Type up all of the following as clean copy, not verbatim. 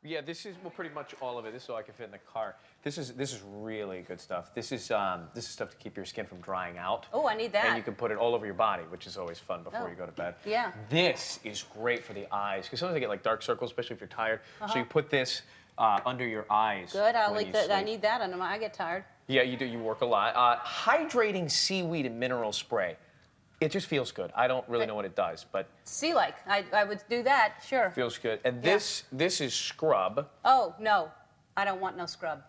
Yeah, this is pretty much all of it. This is all I can fit in the car. This is really good stuff. This is stuff to keep your skin from drying out. Oh, I need that. And you can put it all over your body, which is always fun before you go to bed. Yeah. This is great for the eyes because sometimes I get like dark circles, especially if you're tired. So you put this under your eyes. Good. I need that under my. I get tired. Yeah, you do. You work a lot. Hydrating seaweed and mineral spray. It just feels good. I don't really know what it does, but Sea-like. I would do that. Sure. feels good. And this is scrub. Oh no, I don't want no scrub.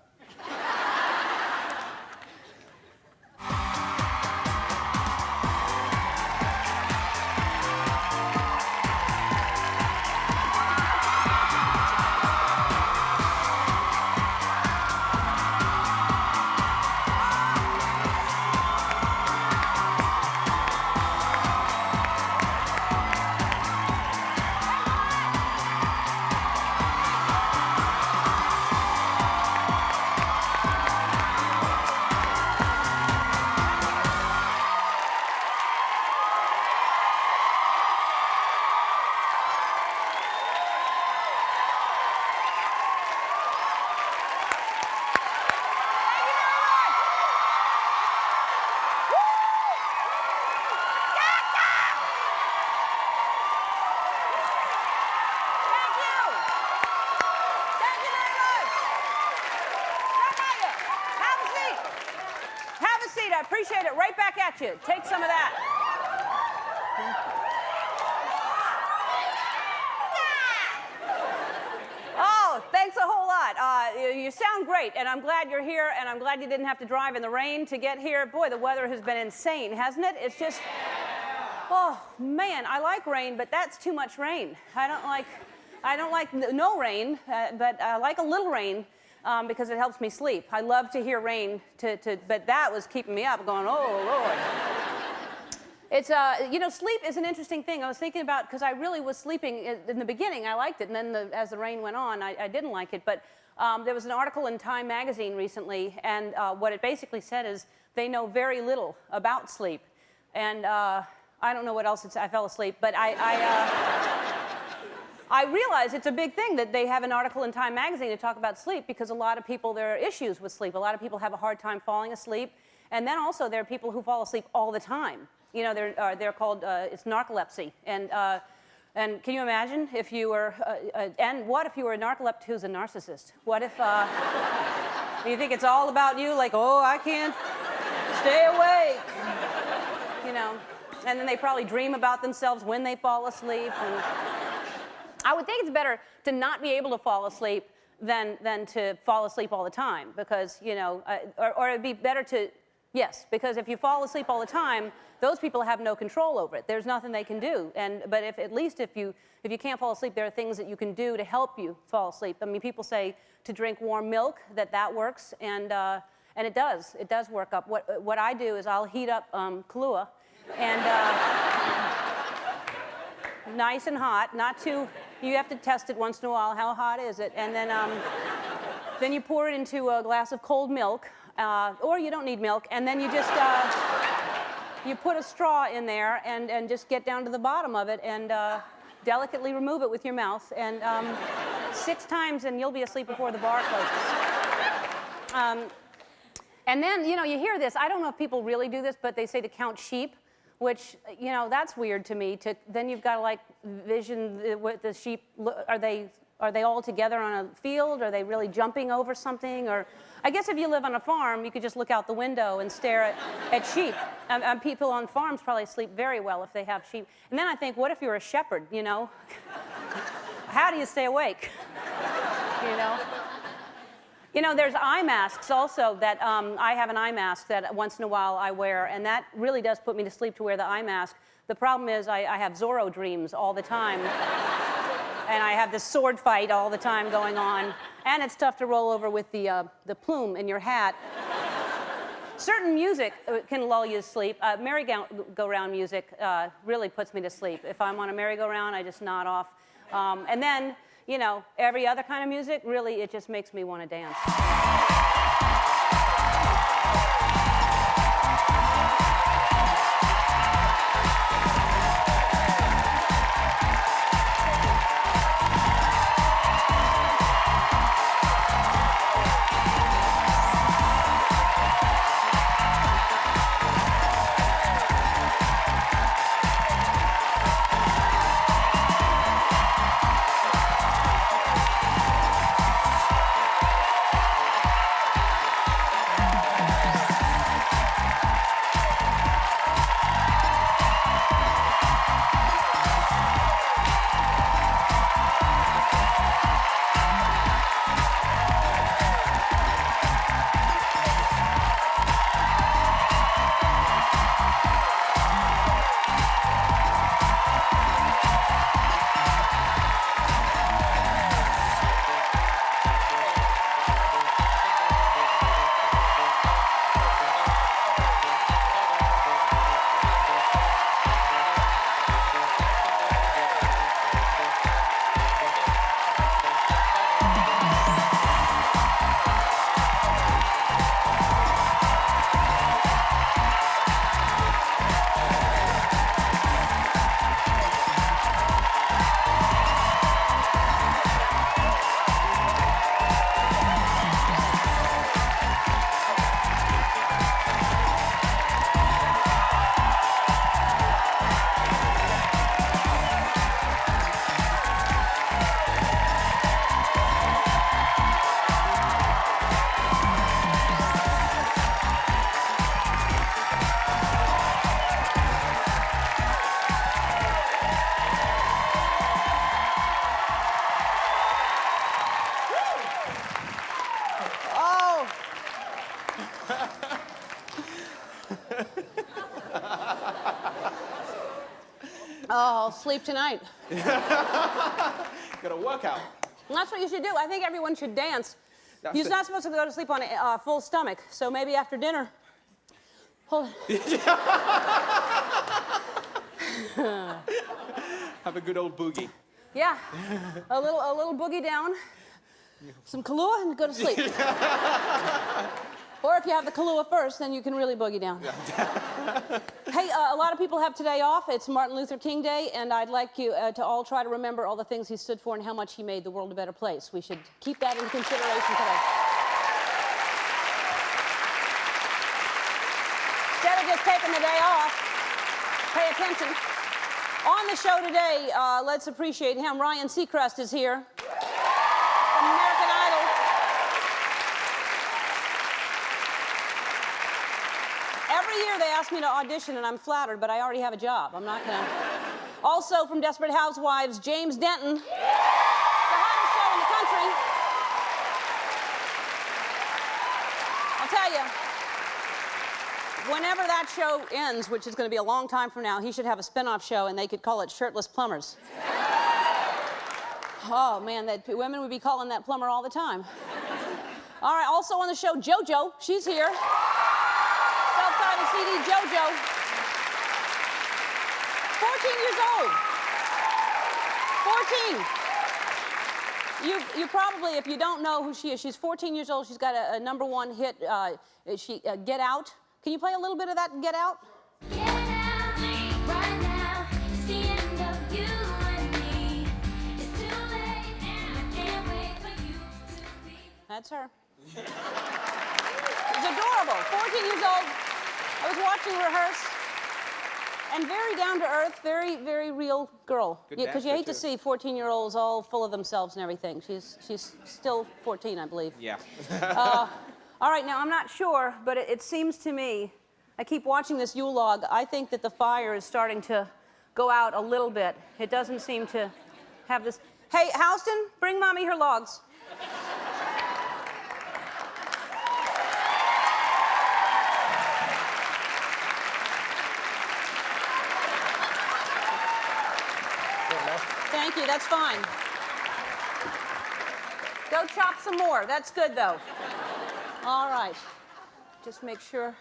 I appreciate it. Right back at you. Take some of that. Oh, thanks a whole lot. You sound great, and I'm glad you're here, and I'm glad you didn't have to drive in the rain to get here. Boy, the weather has been insane, hasn't it? It's just, oh, man, I like rain, but that's too much rain. I don't like no rain, but I like a little rain. Because it helps me sleep. I love to hear rain, but that was keeping me up, going, oh, Lord. It's, sleep is an interesting thing. I was thinking about, because I really was sleeping in the beginning, I liked it, and then as the rain went on, I didn't like it. But there was an article in Time magazine recently, and what it basically said is they know very little about sleep. And I don't know what else I fell asleep, but I realize it's a big thing that they have an article in Time magazine to talk about sleep because a lot of people, there are issues with sleep. A lot of people have a hard time falling asleep. And then also there are people who fall asleep all the time. You know, they're called, it's narcolepsy. And can you imagine if you were, and what if you were a narcoleptic who's a narcissist? What if, you think it's all about you? Like, oh, I can't stay awake. You know, and then they probably dream about themselves when they fall asleep. And I would think it's better to not be able to fall asleep than to fall asleep all the time because, you know, or it'd be better to, yes, because if you fall asleep all the time, those people have no control over it. There's nothing they can do. But at least if you can't fall asleep, there are things that you can do to help you fall asleep. I mean, people say to drink warm milk, that works, and it does. It does work up. What I do is I'll heat up Kahlua, and nice and hot, not too. You have to test it once in a while. How hot is it? And then you pour it into a glass of cold milk, or you don't need milk, and then you just you put a straw in there and just get down to the bottom of it and delicately remove it with your mouth, and 6 times, and you'll be asleep before the bar closes. And then, you know, you hear this. I don't know if people really do this, but they say to count sheep, which, you know, that's weird to me. Then you've got to, like, vision what the sheep, are they all together on a field? Are they really jumping over something? Or I guess if you live on a farm, you could just look out the window and stare at sheep. And people on farms probably sleep very well if they have sheep. And then I think, what if you're a shepherd, you know? How do you stay awake? You know? You know, there's eye masks also that I have an eye mask that once in a while I wear, and that really does put me to sleep to wear the eye mask. The problem is I have Zorro dreams all the time, and I have this sword fight all the time going on, and it's tough to roll over with the plume in your hat. Certain music can lull you to sleep. Merry-go-round music really puts me to sleep. If I'm on a merry-go-round, I just nod off. And then, you know, every other kind of music, really, it just makes me want to dance. I'll sleep tonight. Got a workout. And that's what you should do. I think everyone should dance. That's You're it. not supposed to go to sleep on a full stomach, so maybe after dinner. Hold it. Have a good old boogie. Yeah, a little boogie down, some Kahlua, and go to sleep. Or if you have the Kahlua first, then you can really boogie down. Hey, a lot of people have today off. It's Martin Luther King Day, and I'd like you to all try to remember all the things he stood for and how much he made the world a better place. We should keep that in consideration today. Instead of just taking the day off, pay attention. On the show today, let's appreciate him. Ryan Seacrest is here from American Idol. Every year they ask me to audition, and I'm flattered, but I already have a job. I'm not gonna. Also from Desperate Housewives, James Denton, the hottest show in the country. I'll tell you, whenever that show ends, which is going to be a long time from now, he should have a spin-off show, and they could call it Shirtless Plumbers. Oh, man, women would be calling that plumber all the time. All right, also on the show, JoJo. She's here. Self-titled CD, JoJo. 14 years old. 14. You probably, if you don't know who she is, she's 14 years old. She's got a #1 hit, Get Out. Can you play a little bit of that Get Out? Get out right now. It's the end of you and me. It's too late and I can't wait for you to be. That's her. She's adorable. 14 years old. I was watching her rehearse. And very down to earth, very, very real girl. Good Because you dancer, hate to too. see 14-year-olds all full of themselves and everything. She's still 14, I believe. Yeah. All right, now I'm not sure, but it seems to me, I keep watching this Yule log, I think that the fire is starting to go out a little bit. It doesn't seem to have this. Hey, Houston, bring Mommy her logs. Thank you, that's fine. Go chop some more. That's good, though. All right. Just make sure.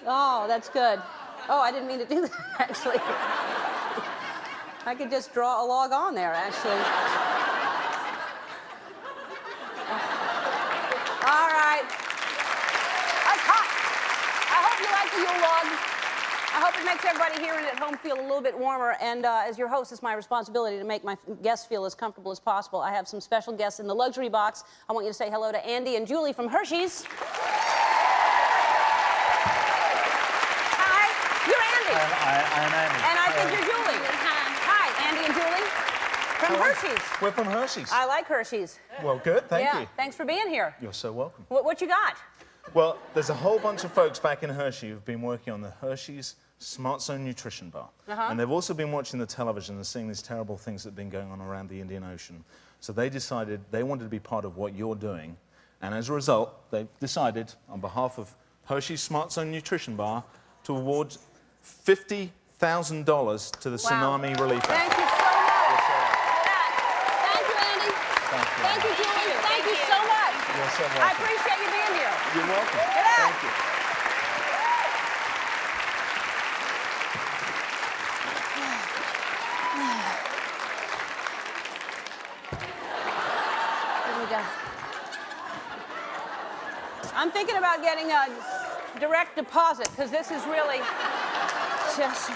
Oh, that's good. Oh, I didn't mean to do that, actually. I could just draw a log on there, actually. All right. That's hot. I hope you like the Yule log. I hope it makes everybody here and at home feel a little bit warmer. And as your host, it's my responsibility to make my guests feel as comfortable as possible. I have some special guests in the luxury box. I want you to say hello to Andy and Julie from Hershey's. Hi, you're Andy. I'm Andy. And I think you're Julie. Hi, Andy and Julie from Hershey's. We're from Hershey's. I like Hershey's. Well, good, thank Yeah, you. thanks for being here. You're so welcome. What you got? Well, there's a whole bunch of folks back in Hershey who've been working on the Hershey's Smart Zone Nutrition Bar. And they've also been watching the television and seeing these terrible things that have been going on around the Indian Ocean. So they decided they wanted to be part of what you're doing. And as a result, they've decided, on behalf of Hershey's Smart Zone Nutrition Bar, to award $50,000 to the tsunami relief Thank effort. you so much for that. Thank you, Andy. Thank you, Julie. Thank you so much. You're so I welcome. appreciate you being here. You're welcome. Look at that. Thank you. Here we go. I'm thinking about getting a direct deposit because this is really just.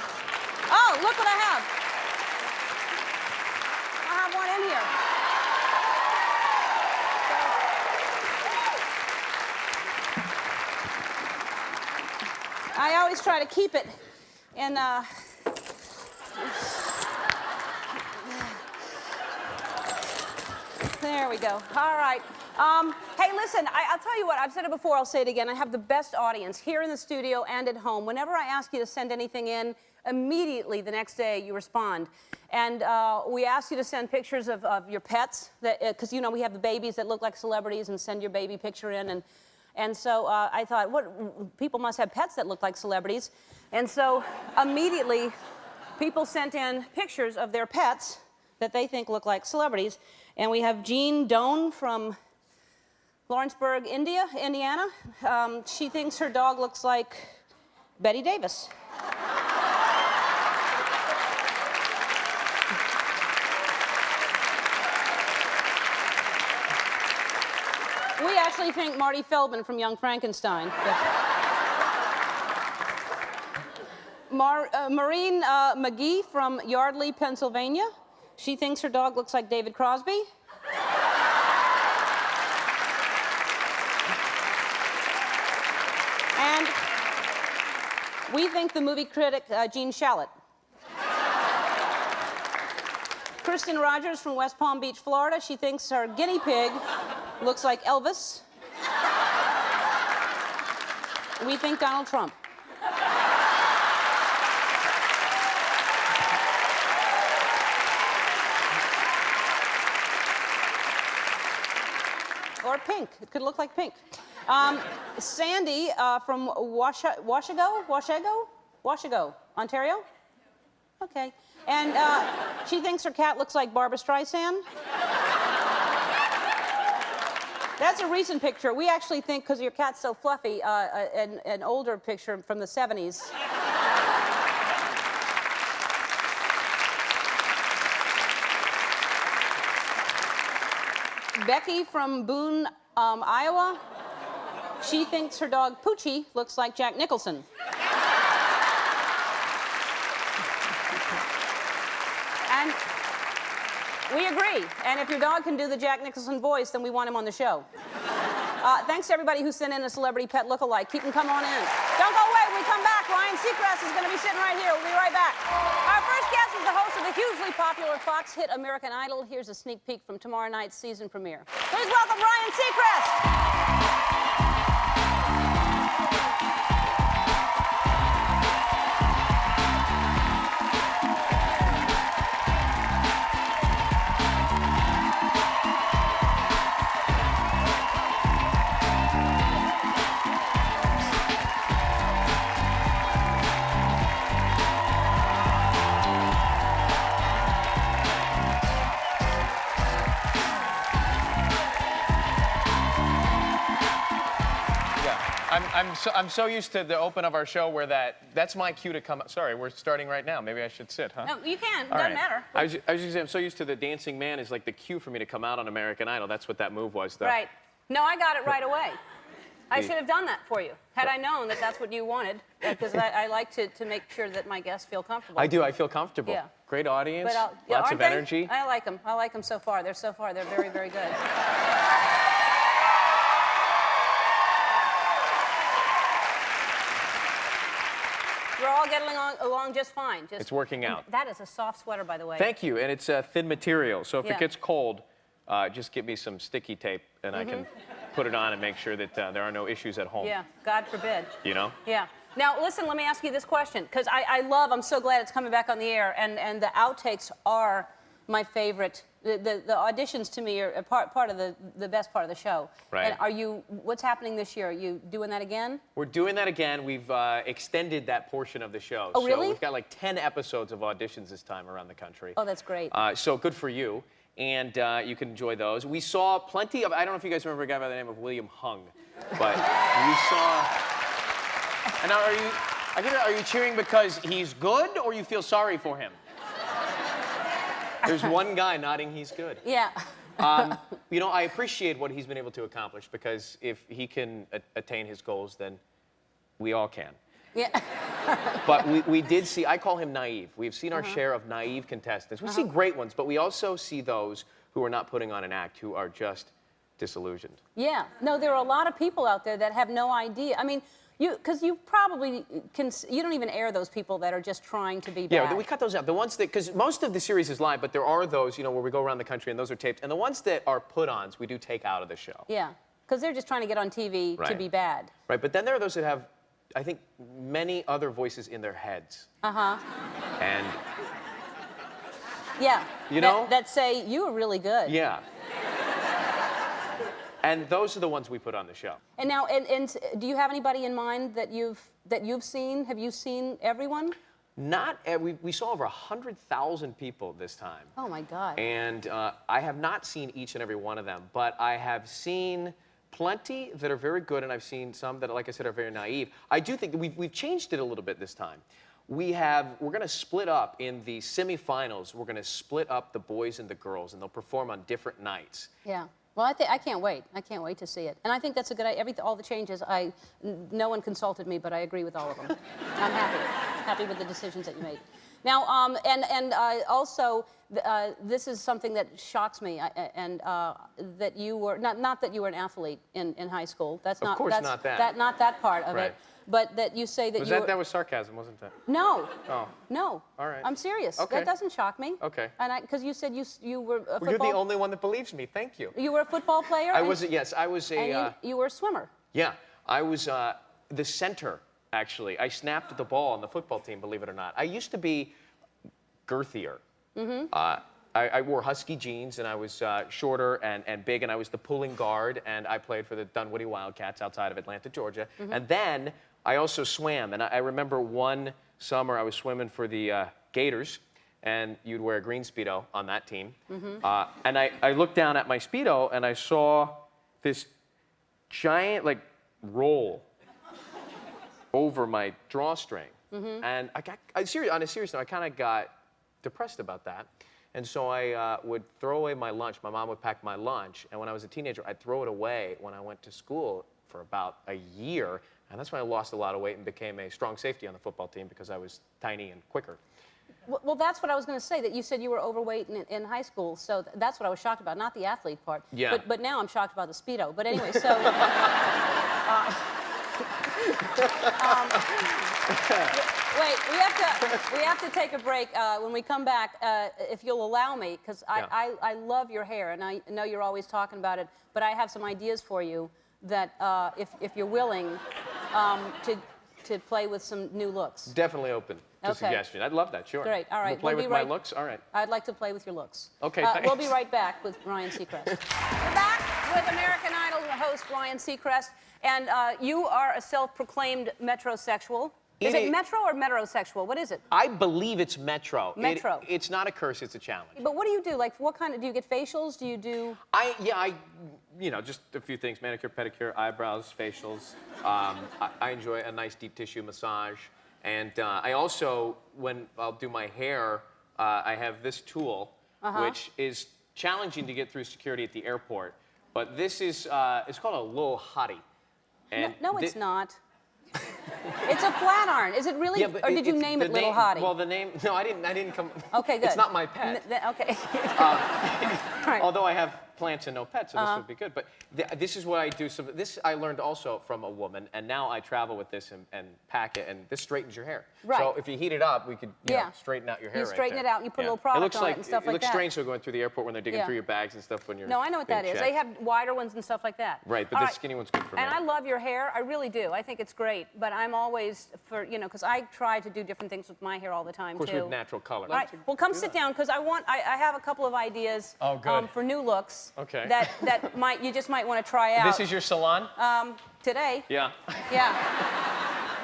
Oh, look what I have. I have one in here. I always try to keep it in. There we go. All right. Hey, listen, I'll tell you what, I've said it before, I'll say it again. I have the best audience here in the studio and at home. Whenever I ask you to send anything in, immediately the next day you respond. And we ask you to send pictures of your pets, because, you know, we have the babies that look like celebrities and send your baby picture in. And so I thought, what people must have pets that look like celebrities. And so immediately, people sent in pictures of their pets that they think look like celebrities. And we have Jean Doan from Lawrenceburg, Indiana. She thinks her dog looks like Betty Davis. We actually think Marty Feldman from Young Frankenstein. Maureen McGee from Yardley, Pennsylvania. She thinks her dog looks like David Crosby. And we think the movie critic Gene Shalit. Kristen Rogers from West Palm Beach, Florida. She thinks her guinea pig looks like Elvis. We think Donald Trump. Or pink. It could look like pink. Sandy from Washago, Ontario? Okay. And she thinks her cat looks like Barbra Streisand. That's a recent picture. We actually think, because your cat's so fluffy, an older picture from the 70s. Becky from Boone, Iowa. She thinks her dog Poochie looks like Jack Nicholson. And we agree. And if your dog can do the Jack Nicholson voice, then we want him on the show. Thanks to everybody who sent in a celebrity pet lookalike. Keep them coming on in. Don't go away. When we come back, Ryan Seacrest is going to be sitting right here. We'll be right back. Our first guest is the host of the hugely popular Fox hit American Idol. Here's a sneak peek from tomorrow night's season premiere. Please welcome Ryan Seacrest. I'm so used to the open of our show where that's my cue to come. Sorry, we're starting right now. Maybe I should sit, huh? No, you can. All Doesn't right. matter. I was just gonna say, I'm so used to the dancing man is like the cue for me to come out on American Idol. That's what that move was, though. Right. No, I got it right away. I should have done that for you, had I known that that's what you wanted, because I like to make sure that my guests feel comfortable. I do. I feel comfortable. Yeah. Great audience. But lots aren't of they? energy. I like them. I like them so far. They're very, very good. We're all getting along just fine. It's working out. That is a soft sweater, by the way. Thank you. And it's a thin material, so if Yeah. it gets cold, just give me some sticky tape, and I can put it on and make sure that there are no issues at home. Yeah, God forbid. You know? Yeah. Now, listen, let me ask you this question, because I'm so glad it's coming back on the air, and the outtakes are my favorite. The auditions to me are a part of the best part of the show. Right. And what's happening this year? Are you doing that again? We're doing that again. We've extended that portion of the show. Oh, really? So we've got like 10 episodes of auditions this time around the country. Oh, that's great. So good for you. And you can enjoy those. We saw plenty of, I don't know if you guys remember a guy by the name of William Hung, but we saw, and now are you cheering because he's good or you feel sorry for him? There's one guy nodding he's good. Yeah. You know, I appreciate what he's been able to accomplish, because if he can attain his goals, then we all can. Yeah. But we did see, I call him naive. We've seen our share of naive contestants. We see great ones, but we also see those who are not putting on an act, who are just disillusioned. Yeah. No, there are a lot of people out there that have no idea. I mean, because you probably you don't even air those people that are just trying to be bad. Yeah, we cut those out. The ones that, because most of the series is live, but there are those, you know, where we go around the country and those are taped. And the ones that are put-ons, we do take out of the show. Yeah, because they're just trying to get on TV to Right. be bad. Right, but then there are those that have, I think, many other voices in their heads. Uh-huh. And, Yeah. You know? That say, you were really good. yeah. And those are the ones we put on the show. And now, and do you have anybody in mind that you've seen? Have you seen everyone? Not we saw over 100,000 people this time. Oh my God. And I have not seen each and every one of them, but I have seen plenty that are very good, and I've seen some that, like I said, are very naive. I do think we've changed it a little bit this time. We're going to split up in the semifinals. We're going to split up the boys and the girls, and they'll perform on different nights. Yeah. Well, I can't wait. I can't wait to see it. And I think that's a good idea. All the changes, no one consulted me, but I agree with all of them. I'm happy with the decisions that you made. Now, also, this is something that shocks me, that you were not that you were an athlete in high school. That's not. Of course, not that. Not that part of Right. it. But that you say that That was sarcasm, wasn't that? No. Oh. No. All right. I'm serious. Okay. That doesn't shock me. Okay. And because you said you were a football. Well, you're the only one that believes me. Thank you. You were a football player. Yes, I was a. And you were a swimmer. Yeah, I was the center, actually. I snapped the ball on the football team, believe it or not. I used to be girthier. I wore husky jeans, and I was shorter and big, and I was the pulling guard, and I played for the Dunwoody Wildcats outside of Atlanta, Georgia. And then I also swam, and I remember one summer I was swimming for the Gators, and you'd wear a green Speedo on that team. And I looked down at my Speedo, and I saw this giant, roll over my drawstring. And on a serious note, I kind of got depressed about that. And so I would throw away my lunch. My mom would pack my lunch. And when I was a teenager, I'd throw it away when I went to school for about a year. And that's when I lost a lot of weight and became a strong safety on the football team because I was tiny and quicker. Well, that's what I was going to say, that you said you were overweight in high school. So that's what I was shocked about, not the athlete part. Yeah. But now I'm shocked about the Speedo. But anyway, so... wait, we have to take a break. When we come back, if you'll allow me, because I love your hair, and I know you're always talking about it, but I have some ideas for you that if you're willing to play with some new looks. Definitely open to suggestion. I'd love that, sure. Great, all right. We'll play with my looks? All right. I'd like to play with your looks. Okay, We'll thanks. be right back with Ryan Seacrest. We're back with American Idol host Ryan Seacrest, and you are a self-proclaimed metrosexual. Is it metro or metrosexual? What is it? I believe it's metro. Metro. It's not a curse, it's a challenge. But what do you do? Like, what kind of, do you get facials? Do you do? Just a few things: manicure, pedicure, eyebrows, facials. I enjoy a nice deep tissue massage, and I also, when I'll do my hair, I have this tool, which is challenging to get through security at the airport. But this is it's called a little hottie. And No, it's not. It's a flat iron. Is it really? Yeah, but or did you name it Little Hottie? Well, the name. No, I didn't come. Okay, good. It's not my pet. Okay. Right. Although I have plants and no pets, so this would be good. But this is what I do. So this I learned also from a woman, and now I travel with this and pack it, and this straightens your hair. Right. So if you heat it up, we could straighten out your hair. You straighten right it out, and you put a little product on it and stuff like that. It looks strange so going through the airport when they're digging through your bags and stuff when you're. No, I know what that being is. checked. They have wider ones and stuff like that. Right, but this skinny one's good for me. And I love your hair. I really do. I think it's great. But I'm always because I try to do different things with my hair all the time, Of course, too. we have natural color. All right. Well, come sit down, because I have a couple of ideas for new looks Okay. that you just might want to try out. This is your salon? Today. Yeah. Yeah.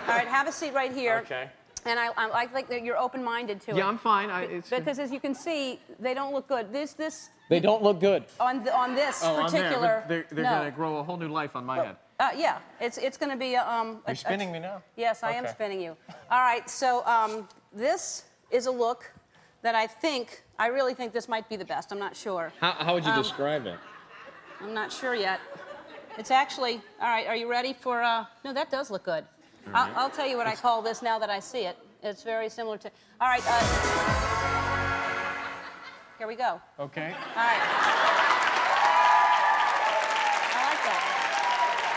All right, have a seat right here. Okay. And I like that you're open-minded to it. Yeah, I'm fine. Because as you can see, they don't look good. They don't look good. on this particular. They're going to grow a whole new life on my head. Yeah, it's going to be You're spinning me now? Yes, I am Okay. spinning you. All right, so this is a look that I really think this might be the best. I'm not sure. How would you describe it? I'm not sure yet. It's actually, all right, are you ready for, no, that does look good. I'll tell you what I call this now that I see it. It's very similar to, all right, here we go. Okay. All right. I like that.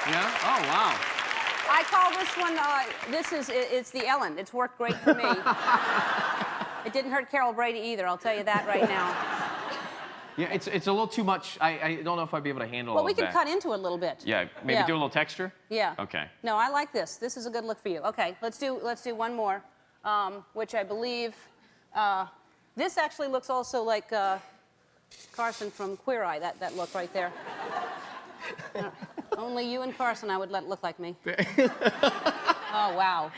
Yeah? Oh, wow. I call this one, it's the Ellen. It's worked great for me. It didn't hurt Carol Brady either, I'll tell you that right now. Yeah, it's a little too much. I don't know if I'd be able to handle all Well, we of can that. cut into it a little bit. Yeah, maybe do a little texture? Yeah. Okay. No, I like this. This is a good look for you. Okay, let's do one more, which I believe, this actually looks also like Carson from Queer Eye, that look right there. Only you and Carson I would let look like me. Oh, wow.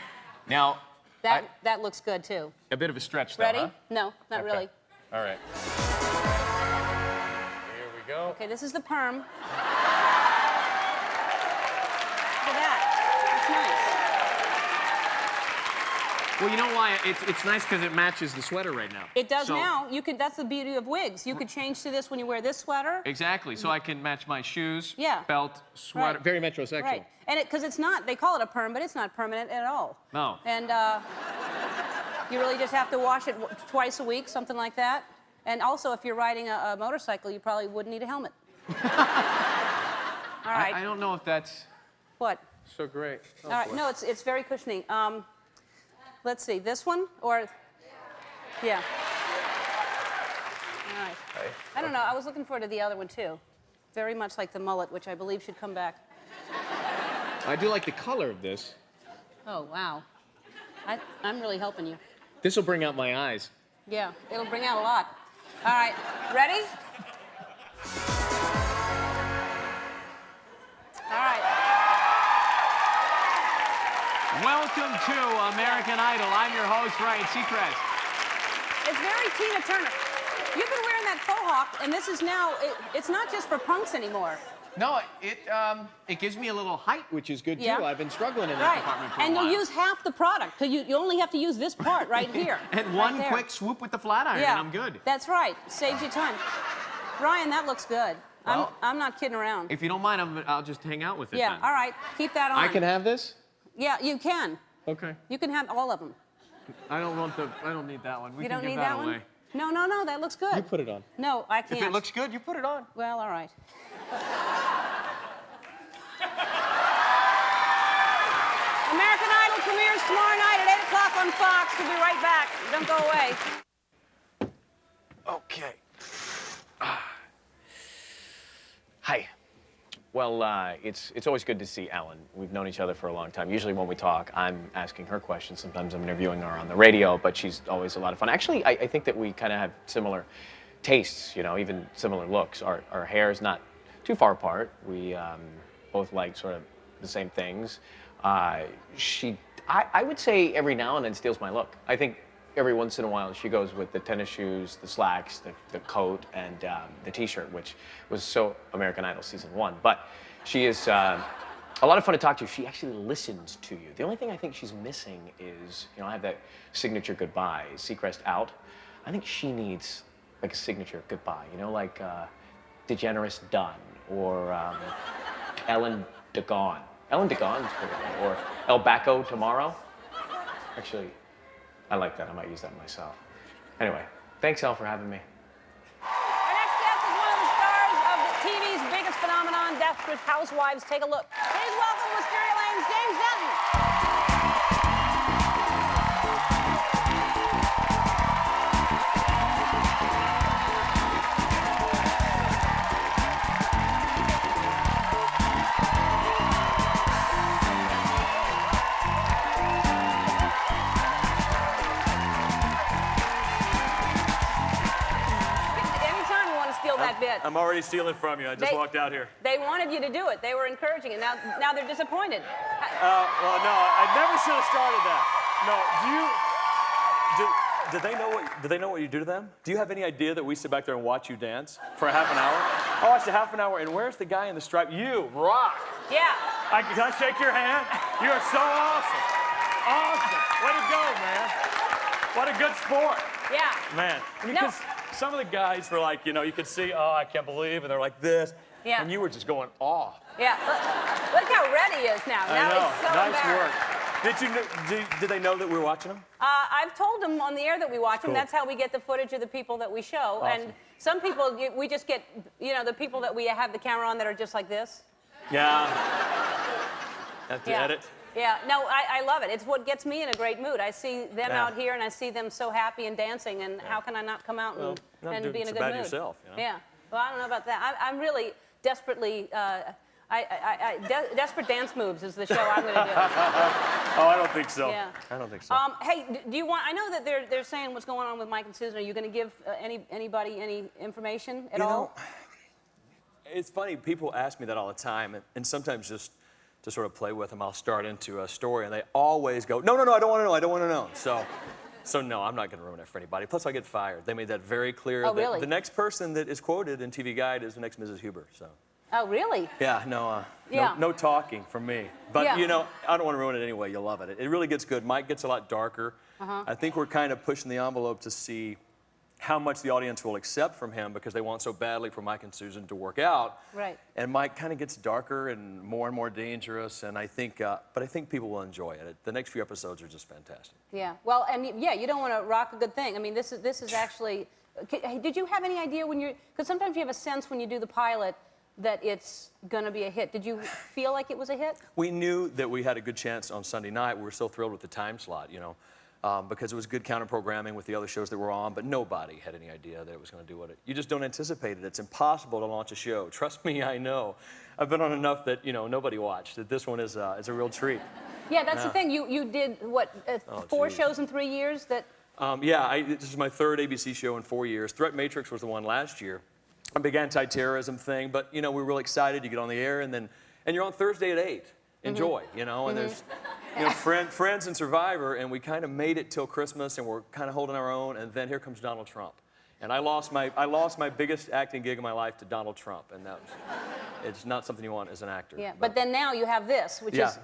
Now, That looks good, too. a bit of a stretch, though, Ready? huh? No, not Okay. really. All right. Here we go. Okay, this is the perm. Look at that. It's nice. Well, you know why? It's nice because it matches the sweater right now. It does So- now. You could. That's the beauty of wigs. You could change to this when you wear this sweater. Exactly. So I can match my shoes, Yeah. belt, sweater. Right. Very metrosexual. Right. And because it's not, they call it a perm, but it's not permanent at all. No. And you really just have to wash it twice a week, something like that. And also, if you're riding a motorcycle, you probably wouldn't need a helmet. All right. I don't know if that's What? so great. Oh, All right. boy. No, it's very cushioning. Let's see, this one or yeah. All right. Hey. I don't know. I was looking forward to the other one too. Very much like the mullet, which I believe should come back. I do like the color of this. Oh wow. I'm really helping you. This will bring out my eyes. Yeah, it'll bring out a lot. All right, ready? All right. Welcome to American Idol. I'm your host, Ryan Seacrest. It's very Tina Turner. You've been wearing that faux hawk, and this is now, it's not just for punks anymore. No, it gives me a little height, which is good, too. Yeah. I've been struggling in that Right. department for And a while. you'll use half the product, because you only have to use this part right here. And right one there. quick swoop with the flat iron, Yeah, and I'm good. That's right. Saves you time. Ryan, that looks good. Well, I'm not kidding around. If you don't mind, I'll just hang out with it Yeah, then. all right. Keep that on. I can have this? Yeah, you can. Okay. You can have all of them. I don't need that one. We You can don't give need that that away. one? No, that looks good. You put it on. No, I can't. If it looks good, you put it on. Well, all right. American Idol premieres tomorrow night at 8 o'clock on Fox. We'll be right back. Don't go away. Okay. Hi. Well, it's always good to see Ellen. We've known each other for a long time. Usually when we talk, I'm asking her questions. Sometimes I'm interviewing her on the radio, but she's always a lot of fun. Actually, I think that we kind of have similar tastes, you know, even similar looks. Our hair is not too far apart. We both like sort of the same things. I would say every now and then steals my look. I think every once in a while she goes with the tennis shoes, the slacks, the coat, and the T-shirt, which was so American Idol season 1. But she is a lot of fun to talk to. She actually listens to you. The only thing I think she's missing is, you know, I have that signature goodbye. Is Seacrest out? I think she needs like a signature goodbye. You know, like DeGeneres done or Ellen DeGone. Ellen DeGone's pretty good. Or El Bacco tomorrow. Actually, I like that. I might use that myself. Anyway, thanks, Elle, for having me. Our next guest is one of the stars of the TV's biggest phenomenon, Desperate Housewives. Take a look. Please welcome Wisteria Lane's James Denton. Anytime you want to steal that bit. I'm already stealing from you. I just walked out here. They wanted you to do it. They were encouraging it. Now they're disappointed. Well, no, I never should have started that. No, do they know what you do to them? Do you have any idea that we sit back there and watch you dance for a half an hour? I watched a half an hour, and where's the guy in the stripe? You rock. Yeah. Can I shake your hand? You are so awesome. Awesome. Way to go, man. What a good sport. Yeah. Man. And No. some of the guys were like, you know, you could see, oh, I can't believe, and they're like this. Yeah. And you were just going off. Yeah. Look how red he is now. I Now know. he's so Nice embarrassed. work. Did they know that we were watching them? I've told them on the air that we watch them. Cool. That's how we get the footage of the people that we show. Awesome. And some people, we just get, you know, the people that we have the camera on that are just like this. Yeah. Have to Yeah. edit. Yeah. No, I love it. It's what gets me in a great mood. I see them Yeah. out here and I see them so happy and dancing. And how can I not come out Well, not and doing be in a so good bad mood? yourself, you know? Yeah. Well, I don't know about that. I'm really desperately. Desperate Dance Moves is the show I'm going to do. Oh, I don't think so. Yeah. I don't think so. Hey, do you want? I know that they're saying what's going on with Mike and Susan. Are you going to give anybody any information at all? it's funny. People ask me that all the time, and sometimes just to sort of play with them, I'll start into a story, and they always go, no, I don't want to know. I don't want to know. So no, I'm not going to ruin it for anybody. Plus, I get fired. They made that very clear. Oh, that really? The next person that is quoted in TV Guide is the next Mrs. Huber. So. Oh, really? Yeah, Yeah. no talking from me. But, Yeah. you know, I don't want to ruin it anyway. You'll love it. It really gets good. Mike gets a lot darker. I think we're kind of pushing the envelope to see how much the audience will accept from him because they want so badly for Mike and Susan to work out. Right. And Mike kind of gets darker and more dangerous. And I think, but I think people will enjoy it. The next few episodes are just fantastic. Yeah. Well, and yeah, you don't want to rock a good thing. I mean, this is actually. Did you have any idea when you're? Because sometimes you have a sense when you do the pilot that it's going to be a hit. Did you feel like it was a hit? We knew that we had a good chance on Sunday night. We were so thrilled with the time slot, you know, because it was good counter-programming with the other shows that were on, but nobody had any idea that it was going to do what it... You just don't anticipate it. It's impossible to launch a show. Trust me, I know. I've been on enough that, you know, nobody watched. That this one is a real treat. Yeah, that's the thing. You did, what, 4 geez. shows in 3 years that... This is my 3rd ABC show in 4 years. Threat Matrix was the one last year. A big anti-terrorism thing, but, you know, we're really excited. You get on the air, and you're on Thursday at 8. Enjoy, you know, and there's, you know, Friends and Survivor, and we kind of made it till Christmas, and we're kind of holding our own, and then here comes Donald Trump. And I lost my biggest acting gig of my life to Donald Trump, and it's not something you want as an actor. Yeah, but then now you have this, which is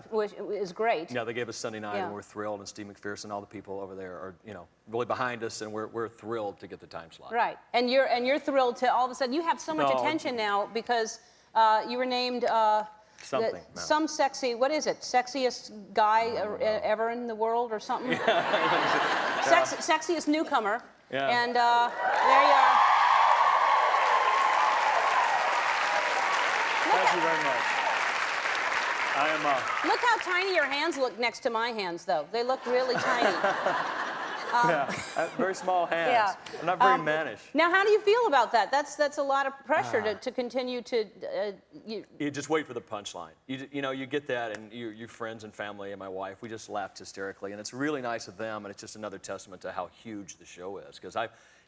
great. Yeah, they gave us Sunday night, and we're thrilled, and Steve McPherson, all the people over there are, you know, really behind us, and we're thrilled to get the time slot. Right, and you're thrilled to all of a sudden you have so much attention now because you were named Something. some sexy, what is it? Sexiest guy ever in the world or something? Sexiest newcomer. Yeah. And there you are. Thank you very much. I am. Look how tiny your hands look next to my hands, though. They look really tiny. Yeah, I have very small hands. Yeah. I'm not very mannish. Now, how do you feel about that? That's a lot of pressure to continue to. You just wait for the punchline. You know, you get that, and your friends and family and my wife, we just laughed hysterically, and it's really nice of them, and it's just another testament to how huge the show is. Because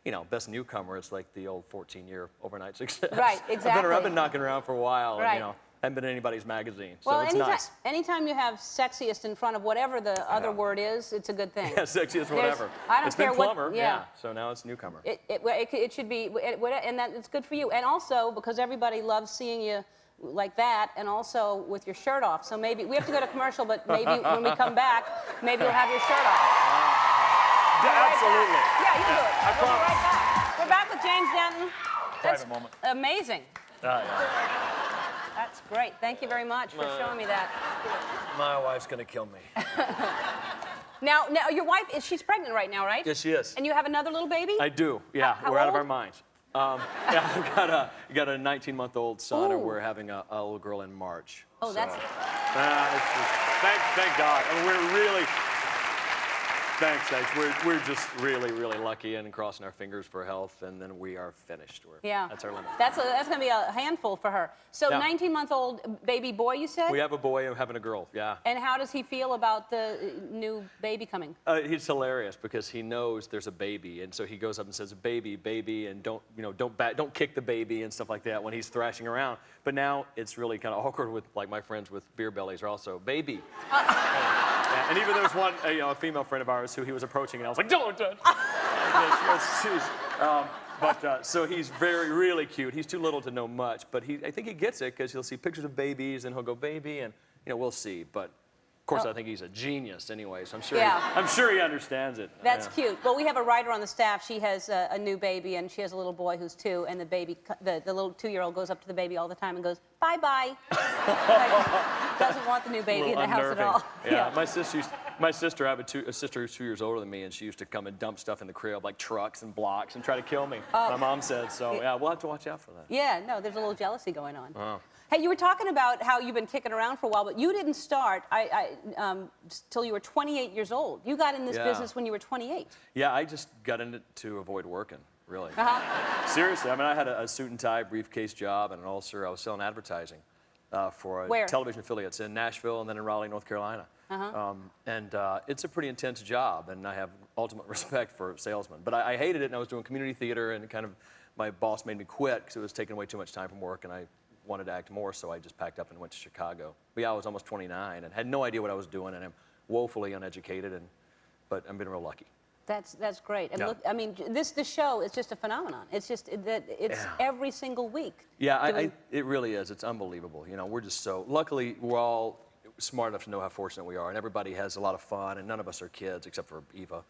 you know, best newcomer, it's like the old 14-year overnight success. Right, exactly. I've been knocking around for a while, Right. and, you know, haven't been in anybody's magazine, so Well, it's nice. anytime you have sexiest in front of whatever the other word is, it's a good thing. Yeah, sexiest whatever. I don't it's care been what- plumber, yeah. so now it's newcomer. It should be, and that it's good for you. And also, because everybody loves seeing you like that, and also with your shirt off. So maybe, we have to go to commercial, but maybe when we come back, maybe you'll have your shirt off. Absolutely. Yeah, you'll do it. I We'll be promise. right back. We're back with James Denton. That's Private moment. amazing. Yeah. That's great. Thank you very much for showing me that. My wife's gonna kill me. Now, your wife, she's pregnant right now, right? Yes, she is. And you have another little baby? I do. Yeah, How we're out of our old? minds. Yeah, I've got a 19-month-old son, and Ooh. we're having a little girl in March. Oh, that's... Thank God. I mean, we're really. Thanks. We're just really lucky and crossing our fingers for health, and then we are finished. Yeah. That's our limit. That's going to be a handful for her. So, Yeah. 19-month-old baby boy, you said? We have a boy and having a girl. Yeah. And how does he feel about the new baby coming? He's hilarious because he knows there's a baby, and so he goes up and says, "Baby," and don't kick the baby and stuff like that when he's thrashing around. But now it's really kind of awkward with, like, my friends with beer bellies are also baby. And even there was one, a female friend of ours who he was approaching, and I was like, "Don't touch." So he's really cute. He's too little to know much, but I think he gets it because he'll see pictures of babies and he'll go baby, and we'll see. But of course, I think he's a genius anyway, so I'm sure he understands it. That's Yeah. cute. Well, we have a writer on the staff. She has a new baby, and she has a little boy who's 2, and the little 2-year-old goes up to the baby all the time and goes, "Bye-bye." Like, doesn't want the new baby in the house at Unnerving. all. Yeah, my sister, I have a sister who's 2 years older than me, and she used to come and dump stuff in the crib, like trucks and blocks, and try to kill me. My mom said, so yeah, we'll have to watch out for that. Yeah, no, there's a little jealousy going on. Oh. Hey, you were talking about how you've been kicking around for a while, but you didn't start till you were 28 years old. You got in this Yeah. business when you were 28. Yeah, I just got in it to avoid working, really. Uh-huh. Seriously, I mean, I had a suit and tie briefcase job and an ulcer. I was selling advertising for Where? television affiliates in Nashville and then in Raleigh, North Carolina. It's a pretty intense job, and I have ultimate respect for salesmen. But I hated it, and I was doing community theater, and kind of my boss made me quit because it was taking away too much time from work, and I wanted to act more, so I just packed up and went to Chicago. But yeah, I was almost 29 and had no idea what I was doing, and I'm woefully uneducated, but I've been real lucky. That's great. And Yeah. look, I mean, this show is just a phenomenon. It's just that it's Yeah. every single week. Yeah, it really is. It's unbelievable. You know, we're just so, luckily, we're all smart enough to know how fortunate we are, and everybody has a lot of fun, and none of us are kids except for Eva.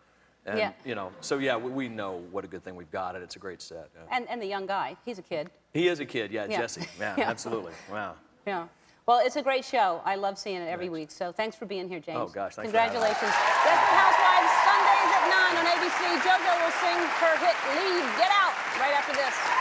And, Yeah. you know, so yeah, we know what a good thing we've got, and it's a great set. Yeah. And the young guy, he's a kid. He is a kid, yeah, Yeah. Jesse. Yeah, Yeah. absolutely. Wow. Yeah. Well, it's a great show. I love seeing it every Thanks. week. So thanks for being here, James. Oh, gosh, thanks for having me. Congratulations. Desperate Housewives, Sundays at 9 on ABC. JoJo will sing her hit Leave, Get Out right after this.